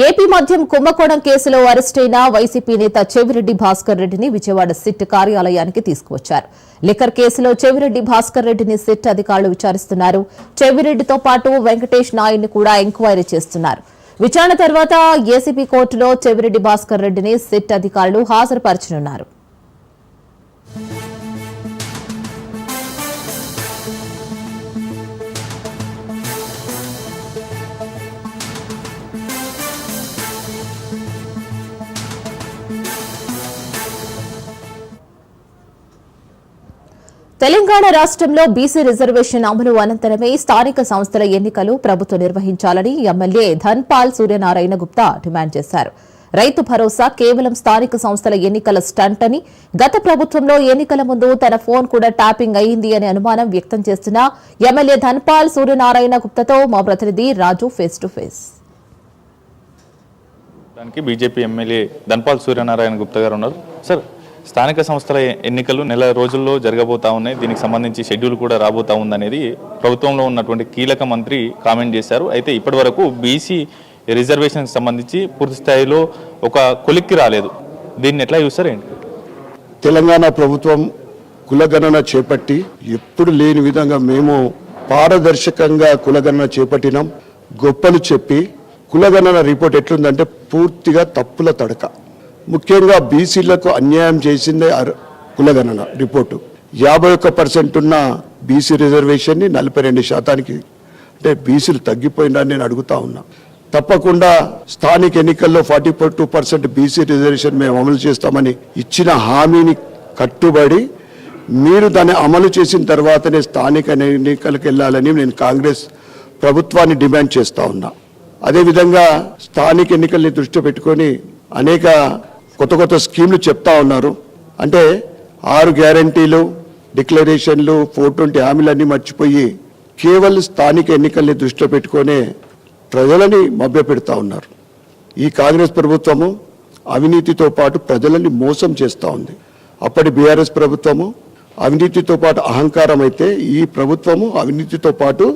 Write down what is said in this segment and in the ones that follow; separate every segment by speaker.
Speaker 1: AP మద్యం కుంభకోణం కేసులో అరెస్టైన వైసీపీ నేత చెవిరెడ్డి భాస్కర్ రెడ్డిని విజయవాడ సిట్ కార్యాలయానికి తీసుకువచ్చారు. లిక్కర్ కేసులో చెవిరెడ్డి భాస్కర్ రెడ్డిని సిట్ అధికారులు విచారిస్తున్నారు. చెవిరెడ్డితో పాటు వెంకటేష్ నాయుడిని కూడా ఎంక్వైరీ చేస్తున్నారు. విచారణ తర్వాత ఏసీబీ కోర్టులో చెవిరెడ్డి భాస్కర్ రెడ్డిని సిట్ అధికారులు హాజరుపరచనున్నారు. తెలంగాణ రాష్ట్రంలో బీసీ రిజర్వేషన్ అమలు అనంతరమే స్థానిక సంస్థల ఎన్నికలు ప్రభుత్వం నిర్వహించాలని ఎమ్మెల్యే ధన్పాల్ సూర్యనారాయణ గుప్తా డిమాండ్ చేశారు. రైతు భరోసా కేవలం స్థానిక సంస్థల ఎన్నికల స్టంట్ అని, గత ప్రభుత్వంలో ఎన్నికల ముందు తన ఫోన్ కూడా ట్యాపింగ్ అయింది అని అనుమానం వ్యక్తం చేస్తున్న ఎమ్మెల్యే ధన్పాల్ సూర్యనారాయణ గుప్తాతో మా ప్రతినిధి Raju face to face.
Speaker 2: BJP MLA Dhanpal Suryanarayana Gupta గారు ఉన్నారు. సార్, స్థానిక సంస్థల ఎన్నికలు నెల రోజుల్లో జరగబోతా ఉన్నాయి. దీనికి సంబంధించి షెడ్యూల్ కూడా రాబోతా ఉందనేది ప్రభుత్వంలో ఉన్నటువంటి కీలక మంత్రి కామెంట్ చేశారు. అయితే ఇప్పటి వరకు బీసీ రిజర్వేషన్కి సంబంధించి పూర్తి స్థాయిలో ఒక కొలిక్కి రాలేదు. దీన్ని ఎట్లా చూస్తారు ఏంటి?
Speaker 3: తెలంగాణ ప్రభుత్వం కులగణన చేపట్టి ఎప్పుడు లేని విధంగా మేము పారదర్శకంగా కులగణన చేపట్టినాం. గొప్పలు చెప్పి కులగణన రిపోర్ట్ ఎట్లుందంటే పూర్తిగా తప్పుల తడక. ముఖ్యంగా బీసీలకు అన్యాయం చేసిందే కులగణన రిపోర్టు. 51% ఉన్న బీసీ రిజర్వేషన్ని 42% అంటే బీసీలు తగ్గిపోయిందని నేను అడుగుతా ఉన్నా. తప్పకుండా స్థానిక ఎన్నికల్లో 42% బీసీ రిజర్వేషన్ మేము అమలు చేస్తామని ఇచ్చిన హామీని కట్టుబడి మీరు దాన్ని అమలు చేసిన తర్వాతనే స్థానిక ఎన్నికలకు వెళ్ళాలని నేను కాంగ్రెస్ ప్రభుత్వాన్ని డిమాండ్ చేస్తా ఉన్నా. అదేవిధంగా స్థానిక ఎన్నికల్ని దృష్టిలో పెట్టుకొని అనేక కొత్త స్కీమ్లు చెప్తా ఉన్నారు. అంటే 6 గ్యారంటీలు, డిక్లరేషన్లు, 420 హామీలన్నీ మర్చిపోయి కేవలం స్థానిక ఎన్నికల్ని దృష్టిలో పెట్టుకొని ప్రజలని మభ్యపెడతా ఉన్నారు. ఈ కాంగ్రెస్ ప్రభుత్వము అవినీతితో పాటు ప్రజలని మోసం చేస్తూ ఉంది. అప్పటి బీఆర్ఎస్ ప్రభుత్వము అవినీతితో పాటు అహంకారం అయితే, ఈ ప్రభుత్వము అవినీతితో పాటు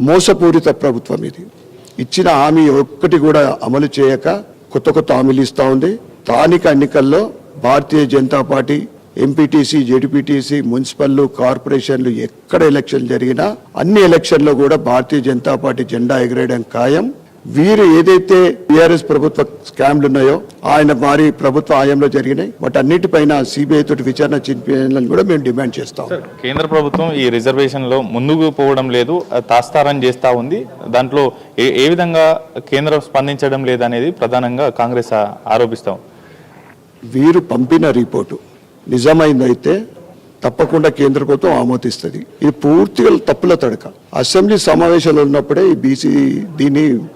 Speaker 3: మోసపూరిత ప్రభుత్వం. ఇది ఇచ్చిన హామీ ఒక్కటి కూడా అమలు చేయక కొత్త హామీలు ఇస్తూ ఉంది. స్థానిక ఎన్నికల్లో Bharatiya Janata party MPTC, ZPTC, municipal, కార్పొరేషన్లు ఎక్కడ ఎలక్షన్ జరిగినా అన్ని ఎలక్షన్లో కూడా భారతీయ జనతా పార్టీ జెండా ఎగరేయడం ఖాయం. వీరు ఏదైతే టీఆర్ఎస్ ప్రభుత్వ స్కామ్లు ఉన్నాయో ఆయన వారి ప్రభుత్వ హయాంలో జరిగినాయి. వాటన్నిటిపైన సిబిఐ తోటి విచారణ చేయాలని కూడా మేము డిమాండ్ చేస్తాం.
Speaker 2: కేంద్ర ప్రభుత్వం ఈ రిజర్వేషన్ లో ముందుకు పోవడం లేదు, తాస్తారం చేస్తా ఉంది. దాంట్లో ఏ విధంగా కేంద్రం స్పందించడం లేదనేది ప్రధానంగా కాంగ్రెస్ ఆరోపిస్తాం.
Speaker 3: వీరు పంపిన రిపోర్టు నిజమైందైతే తప్పకుండా కేంద్ర ప్రభుత్వం ఆమోదిస్తుంది. ఇది పూర్తిగా తప్పుల తడక. అసెంబ్లీ సమావేశాలు ఉన్నప్పుడే ఈ బీసీ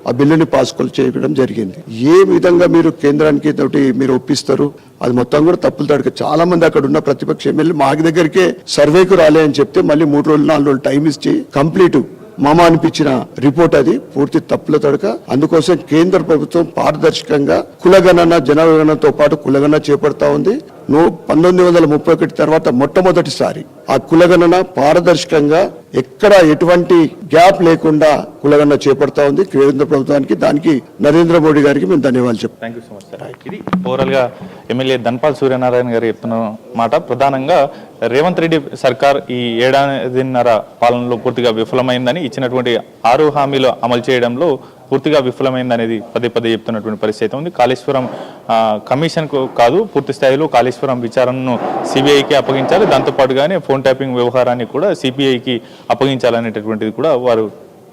Speaker 3: ఆ బిల్లుని పాస్కోల్ చేయడం జరిగింది. ఏ విధంగా మీరు కేంద్రానికి తోటి మీరు ఒప్పిస్తారు? అది మొత్తం కూడా తప్పుల తడక. చాలా మంది అక్కడ ఉన్న ప్రతిపక్ష ఎమ్మెల్యే మాకి దగ్గరికే సర్వేకు రాలే అని చెప్తే మళ్ళీ 3 రోజులు 4 రోజులు టైం ఇచ్చి కంప్లీట్ మామ అనిపించిన రిపోర్ట్ అది పూర్తి తప్పుల తడక. అందుకోసం కేంద్ర ప్రభుత్వం పారదర్శకంగా కులగణన, జనగణనతో పాటు కులగణన చేపడతా ఉంది. 1931 తర్వాత మొట్టమొదటిసారి ఆ కులగణన పారదర్శకంగా ఎక్కడ ఎటువంటి గ్యాప్ లేకుండా కులగణన చేపడతా ఉంది కేంద్ర ప్రభుత్వానికి. దానికి నరేంద్ర మోడీ గారికి మేము ధన్యవాదాలు చెప్తాం.
Speaker 2: Thank you so much sir. ఇది ఓవరాల్ గా ఎమ్మెల్యే ధన్పాల్ సూర్యనారాయణ గారు చెప్తున్న మాట. ప్రధానంగా రేవంత్ రెడ్డి సర్కార్ ఈ 7.5 పాలనలో పూర్తిగా విఫలమైందని, ఇచ్చినటువంటి 6 హామీలు అమలు చేయడంలో పూర్తిగా విఫలమైందనేది పదే చెప్తున్నటువంటి పరిస్థితి ఉంది. కాళేశ్వరం కమిషన్కు కాదు, పూర్తి స్థాయిలో కాళేశ్వరం విచారణను సిబిఐకి అప్పగించాలి. దాంతోపాటుగానే ఫోన్ ట్యాపింగ్ వ్యవహారాన్ని కూడా సిబిఐకి అప్పగించాలనేటటువంటిది కూడా వారు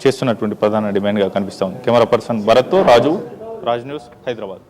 Speaker 2: చేస్తున్నటువంటి ప్రధాన డిమాండ్గా కనిపిస్తోంది. కెమెరా పర్సన్ భరత్తో రాజు, రాజ్ న్యూస్, హైదరాబాద్.